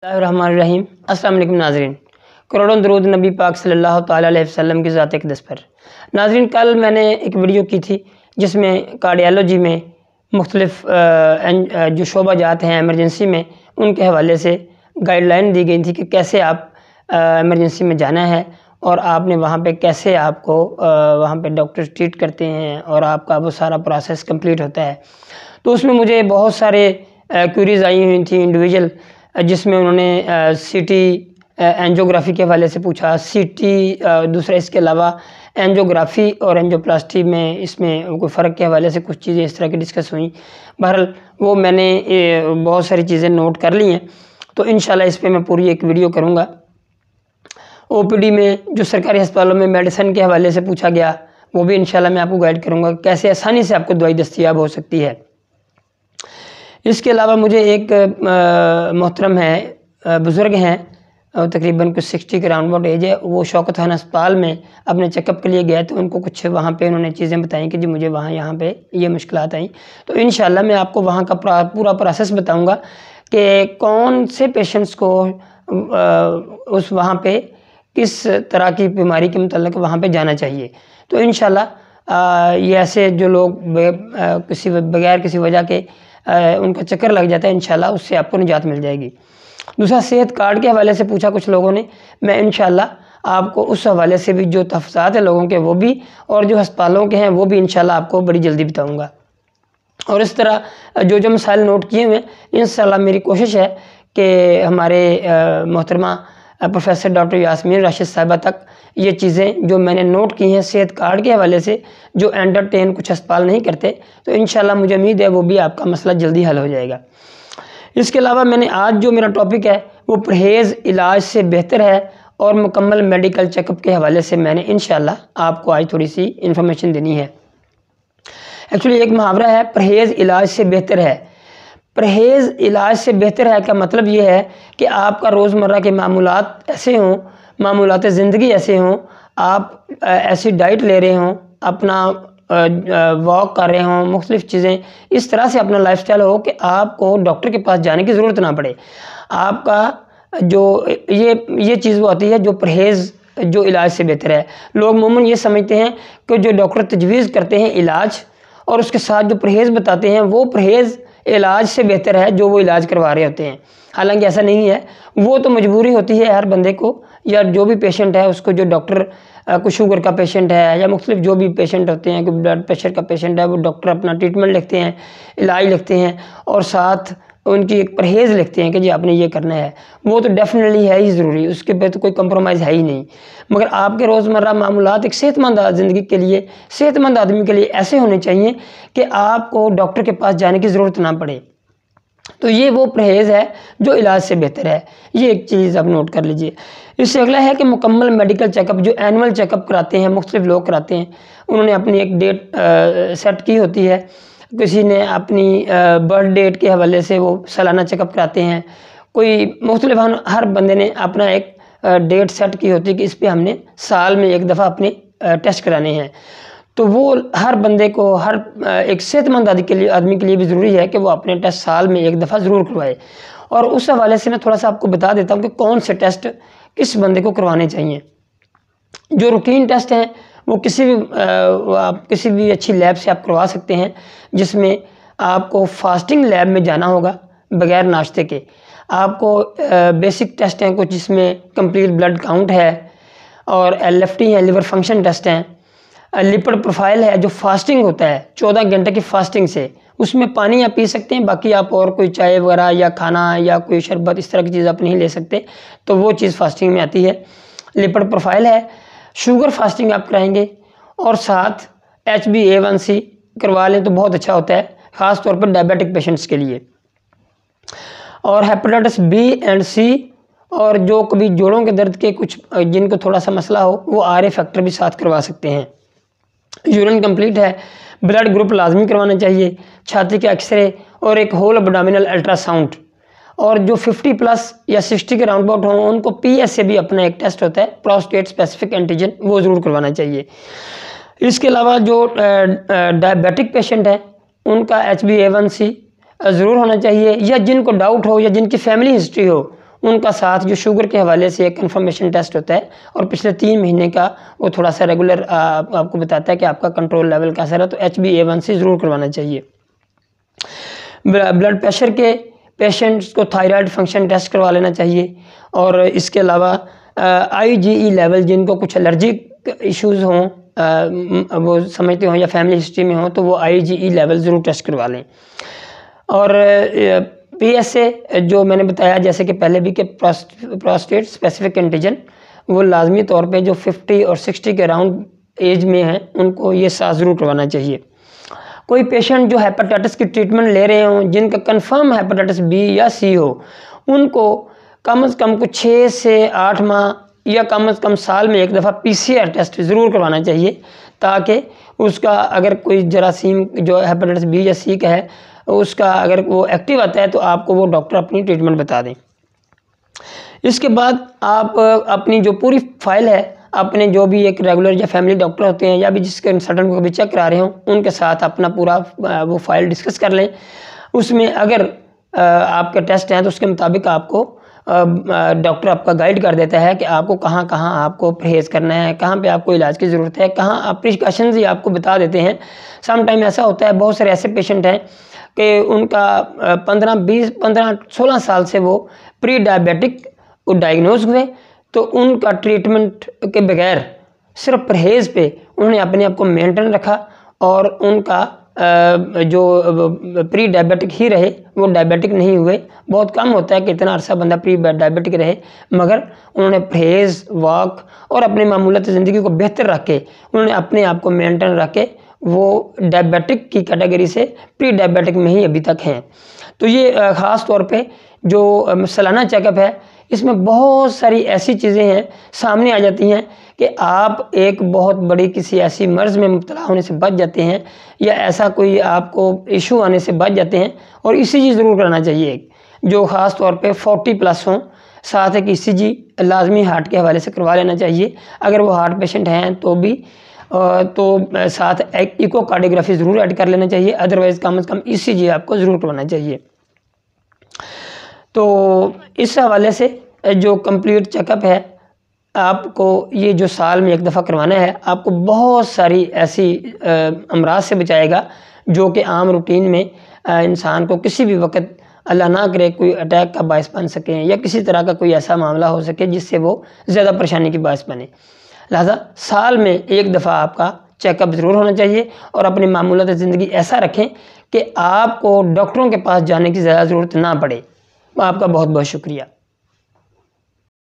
रहीम। अस्सलाम वालेकुम नाज़रीन, करोड़ों दरूद नबी पाक सल्लल्लाहु ताला अलैहि वसल्लम की ज़ात अक़दस पर। नाज़रीन, कल मैंने एक वीडियो की थी जिसमें कार्डियोलॉजी में मुख्तलिफ़ जो शोबा जात हैं एमरजेंसी में, उनके हवाले से गाइडलाइन दी गई थी कि कैसे आप एमरजेंसी में जाना है और आपने वहाँ पे कैसे आपको वहाँ पे डॉक्टर ट्रीट करते हैं और आपका वो सारा प्रोसेस कंप्लीट होता है। तो उसमें मुझे बहुत सारे क्यूरीज़ आई हुई थी इंडिविजुअल, जिसमें उन्होंने सीटी एंजियोग्राफी के हवाले से पूछा, सीटी दूसरा इसके अलावा एंजियोग्राफी और एंजियोप्लास्टी में इसमें कोई फ़र्क के हवाले से कुछ चीज़ें इस तरह की डिस्कस हुई। बहरहाल वो मैंने बहुत सारी चीज़ें नोट कर ली हैं, तो इंशाल्लाह इस पर मैं पूरी एक वीडियो करूँगा। ओपीडी में जो सरकारी अस्पतालों में मेडिसिन के हवाले से पूछा गया, वो भी इंशाल्लाह मैं आपको गाइड करूँगा कैसे आसानी से आपको दवाई दस्तयाब हो सकती है। इसके अलावा मुझे एक मोहतरम है, बुज़ुर्ग हैं, तकरीबन कुछ 60 के राउंड अबाउट एज है, वो शौकत खान अस्पताल में अपने चेकअप के लिए गए, तो उनको कुछ वहाँ पे उन्होंने चीज़ें बताई कि जी मुझे यहाँ पे ये मुश्किलात आई। तो इंशाल्लाह मैं आपको वहाँ का पूरा प्रोसेस बताऊँगा कि कौन से पेशेंट्स को उस वहाँ पे किस तरह की बीमारी के मतलब वहाँ पे जाना चाहिए। तो इंशाल्लाह ये ऐसे जो लोग बगैर किसी वजह के उनका चक्कर लग जाता है, इंशाल्लाह उससे आपको निजात मिल जाएगी। दूसरा, सेहत कार्ड के हवाले से पूछा कुछ लोगों ने, मैं इंशाल्लाह आपको उस हवाले से भी जो तफसात है लोगों के वो भी, और जो अस्पतालों के हैं वो भी इंशाल्लाह आपको बड़ी जल्दी बताऊंगा। और इस तरह जो मसाइल नोट किए हुए इंशाल्लाह मेरी कोशिश है कि हमारे मोहतरमा प्रोफेसर डॉक्टर यास्मीन राशिद साहिबा तक ये चीज़ें जो मैंने नोट की हैं सेहत कार्ड के हवाले से, जो एंटरटेन कुछ अस्पताल नहीं करते, तो इंशाल्लाह मुझे उम्मीद है वो भी आपका मसला जल्दी हल हो जाएगा। इसके अलावा मैंने आज जो मेरा टॉपिक है वो परहेज़ इलाज से बेहतर है और मुकम्मल मेडिकल चेकअप के हवाले से मैंने इंशाल्लाह आपको आज थोड़ी सी इन्फॉर्मेशन देनी है। एक्चुअली एक मुहावरा है, परहेज़ इलाज से बेहतर है। परहेज़ इलाज से बेहतर है का मतलब ये है कि आपका रोज़मर्रा के मामूलात ऐसे हों, मामूलात ज़िंदगी ऐसे हों, आप ऐसी डाइट ले रहे हों, अपना वॉक कर रहे हों, मुख्तलिफ़ चीज़ें इस तरह से अपना लाइफस्टाइल हो कि आपको डॉक्टर के पास जाने की ज़रूरत ना पड़े। आपका जो ये चीज़ वो आती है जो परहेज़ जो इलाज से बेहतर है। लोग अमूमन ये समझते हैं कि जो डॉक्टर तजवीज़ करते हैं इलाज और उसके साथ जो परहेज़ बताते हैं वो परहेज़ इलाज से बेहतर है जो वो इलाज करवा रहे होते हैं। हालांकि ऐसा नहीं है, वो तो मजबूरी होती है हर बंदे को, या जो भी पेशेंट है उसको, जो डॉक्टर को शुगर का पेशेंट है या मुख्तलिफ जो भी पेशेंट होते हैं, कि ब्लड प्रेशर का पेशेंट है, वो डॉक्टर अपना ट्रीटमेंट लिखते हैं, इलाज लिखते हैं और साथ उनकी एक परहेज़ लिखते हैं कि जी आपने ये करना है। वो तो डेफिनेटली है ही ज़रूरी, उसके पे तो कोई कंप्रोमाइज़ है ही नहीं। मगर आपके रोज़मर्रा मामूलात एक सेहतमंद ज़िंदगी के लिए, सेहतमंद आदमी के लिए ऐसे होने चाहिए कि आपको डॉक्टर के पास जाने की ज़रूरत ना पड़े। तो ये वो परहेज़ है जो इलाज से बेहतर है। ये एक चीज़ आप नोट कर लीजिए। इससे अगला है कि मुकम्मल मेडिकल चेकअप, जो एनुअल चेकअप कराते हैं, मुख्तलिफ लोग कराते हैं, उन्होंने अपनी एक डेट सेट की होती है। किसी ने अपनी बर्थ डेट के हवाले से वो सालाना चेकअप कराते हैं, कोई मुख्तलिफ, हर बंदे ने अपना एक डेट सेट की होती है कि इस पर हमने साल में एक दफ़ा अपने टेस्ट कराने हैं। तो वो हर बंदे को, हर एक सेहतमंद आदमी के लिए भी ज़रूरी है कि वो अपने टेस्ट साल में एक दफ़ा ज़रूर करवाए। और उस हवाले से मैं थोड़ा सा आपको बता देता हूँ कि कौन से टेस्ट किस बंदे को करवाने चाहिए। जो रूटीन टेस्ट हैं वो आप किसी भी अच्छी लैब से आप करवा सकते हैं, जिसमें आपको फास्टिंग लैब में जाना होगा बग़ैर नाश्ते के। आपको बेसिक टेस्ट हैं कुछ, जिसमें कंप्लीट ब्लड काउंट है और LFT है, लिवर फंक्शन टेस्ट हैं, लिपिड प्रोफाइल है जो फास्टिंग होता है 14 घंटे की फास्टिंग से, उसमें पानी आप पी सकते हैं, बाकी आप और कोई चाय वगैरह या खाना या कोई शरबत इस तरह की चीज़ आप नहीं ले सकते, तो वो चीज़ फास्टिंग में आती है। लिपिड प्रोफाइल है, शुगर फास्टिंग आप कराएंगे, और साथ HbA1c करवा लें तो बहुत अच्छा होता है, ख़ास तौर पर डायबिटिक पेशेंट्स के लिए। और हेपेटाइटिस B एंड C, और जो कभी जोड़ों के दर्द के कुछ जिनको थोड़ा सा मसला हो, वो RA फैक्टर भी साथ करवा सकते हैं। यूरिन कंप्लीट है, ब्लड ग्रुप लाजमी करवाना चाहिए, छाती के एक्सरे और एक होल एब्डोमिनल अल्ट्रासाउंड। और जो 50 प्लस या 60 के राउंड अबाउट हों उनको PS से भी अपना एक टेस्ट होता है, प्रोस्टेट स्पेसिफिक एंटीजन, वो ज़रूर करवाना चाहिए। इसके अलावा जो डायबिटिक पेशेंट हैं उनका HbA1c ज़रूर होना चाहिए, या जिनको डाउट हो या जिनकी फैमिली हिस्ट्री हो उनका साथ जो शुगर के हवाले से एक कन्फर्मेशन टेस्ट होता है और पिछले 3 महीने का वो थोड़ा सा रेगुलर आपको बताता है कि आपका कंट्रोल लेवल कैसा रहा, तो HbA1c ज़रूर करवाना चाहिए। ब्लड प्रेशर के पेशेंट्स को थायराइड फंक्शन टेस्ट करवा लेना चाहिए। और इसके अलावा IgE लेवल, जिनको कुछ एलर्जिक इश्यूज़ हों, वो समझते हों या फैमिली हिस्ट्री में हो, तो वो IgE लेवल ज़रूर टेस्ट करवा लें। और PSA जो मैंने बताया जैसे कि पहले भी कि प्रोस्टेट स्पेसिफिक एंटीजन, वो लाजमी तौर पे जो 50 और 60 के अराउंड एज में हैं उनको ये साथ ज़रूर करवाना चाहिए। कोई पेशेंट जो हेपेटाइटिस की ट्रीटमेंट ले रहे हों, जिनका कंफर्म हेपेटाइटिस B या C हो, उनको कम से कम कुछ 6 से 8 माह या कम से कम साल में एक दफ़ा PCR टेस्ट ज़रूर करवाना चाहिए, ताकि उसका अगर कोई जरासीम जो हेपेटाइटिस B या C का है उसका अगर वो एक्टिव आता है तो आपको वो डॉक्टर अपनी ट्रीटमेंट बता दें। इसके बाद आप अपनी जो पूरी फाइल है अपने जो भी एक रेगुलर या फैमिली डॉक्टर होते हैं या भी जिसके कंसल्टेंट को कभी चेक करा रहे हों, उनके साथ अपना पूरा वो फाइल डिस्कस कर लें। उसमें अगर आपके टेस्ट हैं तो उसके मुताबिक आपको डॉक्टर आपका गाइड कर देता है कि आपको कहाँ कहाँ आपको परहेज़ करना है, कहाँ पे आपको इलाज की ज़रूरत है, कहाँ आप प्रिकॉशंस ही आपको बता देते हैं। सम टाइम ऐसा होता है, बहुत सारे ऐसे पेशेंट हैं कि उनका 15-16 साल से वो प्री डायबिटिक डायग्नोज हुए, तो उनका ट्रीटमेंट के बगैर सिर्फ परहेज़ पे उन्होंने अपने आप को मेंटेन रखा और उनका जो प्री डायबिटिक ही रहे, वो डायबिटिक नहीं हुए। बहुत कम होता है कि इतना अरसा बंदा प्री डायबिटिक रहे, मगर उन्होंने परहेज़, वॉक और अपने मामूलात ज़िंदगी को बेहतर रख के उन्होंने अपने आप को मेंटेन रख के वो डायबिटिक की कैटेगरी से प्री डायबिटिक में ही अभी तक हैं। तो ये ख़ास तौर पे जो सालाना चेकअप है, इसमें बहुत सारी ऐसी चीज़ें हैं सामने आ जाती हैं कि आप एक बहुत बड़ी किसी ऐसी मर्ज़ में मुब्तला होने से बच जाते हैं या ऐसा कोई आपको इशू आने से बच जाते हैं। और ECG ज़रूर कराना चाहिए जो ख़ास तौर पे 40+ हों। साथ एक ECG लाजमी हार्ट के हवाले से करवा लेना चाहिए। अगर वो हार्ट पेशेंट हैं तो भी तो साथ एक इकोकार्डियोग्राफी ज़रूर ऐड कर लेना चाहिए, अदरवाइज़ कम से कम ECG आपको ज़रूर करवाना चाहिए। तो इस हवाले से जो कंप्लीट चेकअप है आपको ये जो साल में एक दफ़ा करवाना है, आपको बहुत सारी ऐसी अमराज से बचाएगा जो कि आम रूटीन में इंसान को किसी भी वक्त अल्लाह ना करे कोई अटैक का बायस बन सके या किसी तरह का कोई ऐसा मामला हो सके जिससे वो ज़्यादा परेशानी की बायस बने। लिहाजा साल में एक दफ़ा आपका चेकअप ज़रूर होना चाहिए और अपनी मामूलात ज़िंदगी ऐसा रखें कि आपको डॉक्टरों के पास जाने की ज़्यादा ज़रूरत ना पड़े। आपका बहुत बहुत शुक्रिया।